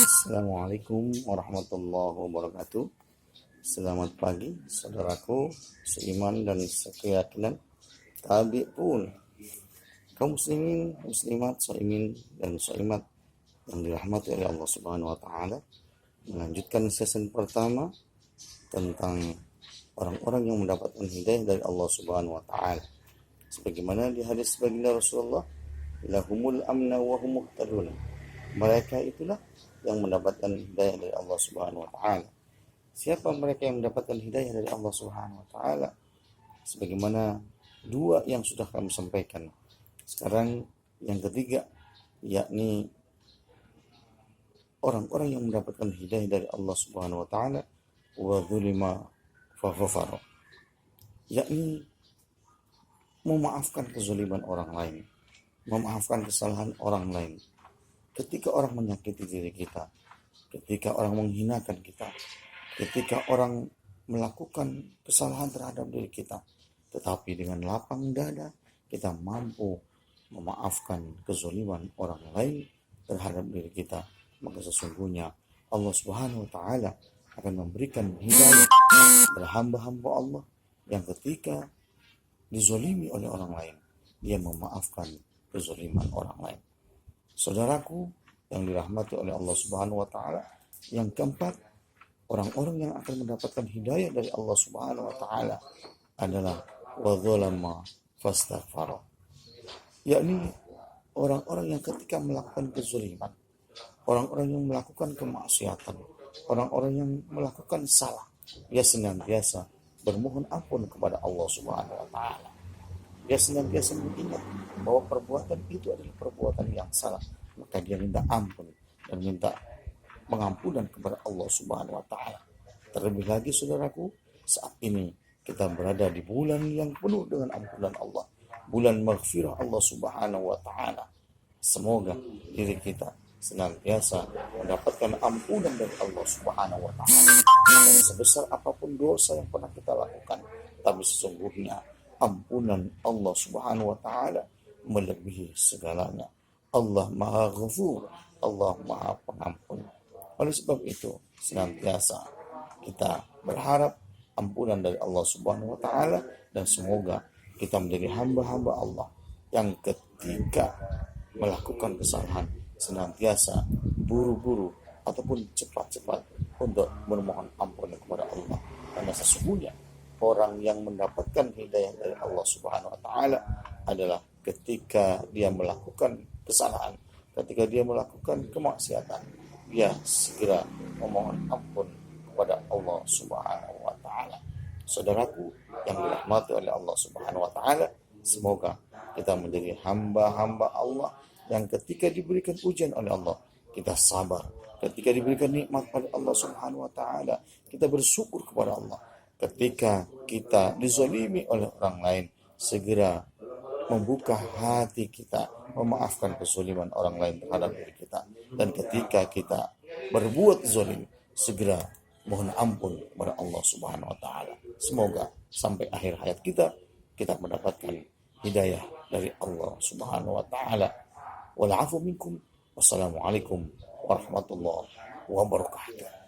Assalamualaikum warahmatullahi wabarakatuh. Selamat pagi saudaraku seiman dan sekeyakinan, tabi pun kaum muslimin, muslimat, saimin dan saimat yang dirahmati oleh Allah Subhanahu wa taala. Melanjutkan season pertama tentang orang-orang yang mendapatkan hidayah dari Allah Subhanahu wa taala. Sebagaimana di hadis baginda Rasulullah, lahumul amna wa hum muhtadun. Mereka itulah yang mendapatkan hidayah dari Allah Subhanahu wa taala. Siapa mereka yang mendapatkan hidayah dari Allah Subhanahu wa taala? Sebagaimana dua yang sudah kami sampaikan. Sekarang yang ketiga, yakni orang-orang yang mendapatkan hidayah dari Allah Subhanahu wa taala wa dzulima fa ghafara. Yakni memaafkan kezaliman orang lain, memaafkan kesalahan orang lain. Ketika orang menyakiti diri kita, ketika orang menghinakan kita, ketika orang melakukan kesalahan terhadap diri kita, tetapi dengan lapang dada kita mampu memaafkan kezaliman orang lain terhadap diri kita, maka sesungguhnya Allah Subhanahu wa taala akan memberikan hidayah kepada hamba-hamba Allah yang ketika dizalimi oleh orang lain, dia memaafkan kezaliman orang lain. Saudaraku yang dirahmati oleh Allah Subhanahu wa taala, yang keempat, orang-orang yang akan mendapatkan hidayah dari Allah Subhanahu wa taala adalah wadzalama fastaghfara. Yakni orang-orang yang ketika melakukan kezaliman, orang-orang yang melakukan kemaksiatan, orang-orang yang melakukan salah, dia senantiasa bermohon ampun kepada Allah Subhanahu wa taala. Dia senantiasa mengingat bahwa perbuatan itu adalah perbuatan yang salah, maka dia minta ampun dan minta pengampunan kepada Allah Subhanahu wa taala. Terlebih lagi saudaraku, saat ini kita berada di bulan yang penuh dengan ampunan Allah, bulan maghfirah Allah Subhanahu wa taala. Semoga diri kita senantiasa mendapatkan ampunan dari Allah Subhanahu wa taala. Dan sebesar apapun dosa yang pernah kita lakukan, tapi sesungguhnya ampunan Allah Subhanahu wa taala melebihi segalanya. Allah Maha Ghafur, Allah Maha Pengampun. Oleh sebab itu, senantiasa kita berharap ampunan dari Allah Subhanahu wa taala, dan semoga kita menjadi hamba-hamba Allah yang ketika melakukan kesalahan senantiasa buru-buru ataupun cepat-cepat untuk memohon ampun kepada Allah. Karena sesungguhnya orang yang mendapatkan hidayah dari Allah Subhanahu wa taala adalah ketika dia melakukan kesalahan, ketika dia melakukan kemaksiatan, dia segera memohon ampun kepada Allah Subhanahu wa taala. Saudaraku yang dirahmati oleh Allah Subhanahu wa taala, semoga kita menjadi hamba-hamba Allah yang ketika diberikan ujian oleh Allah, kita sabar. Ketika diberikan nikmat oleh Allah Subhanahu wa taala, kita bersyukur kepada Allah. Ketika kita dizalimi oleh orang lain, segera membuka hati kita, memaafkan kezaliman orang lain terhadap diri kita. Dan ketika kita berbuat zalim, segera mohon ampun kepada Allah Subhanahu wa taala. Semoga sampai akhir hayat kita mendapatkan hidayah dari Allah Subhanahu wa taala. Wal 'afu minkum. Wassalamualaikum warahmatullahi wabarakatuh.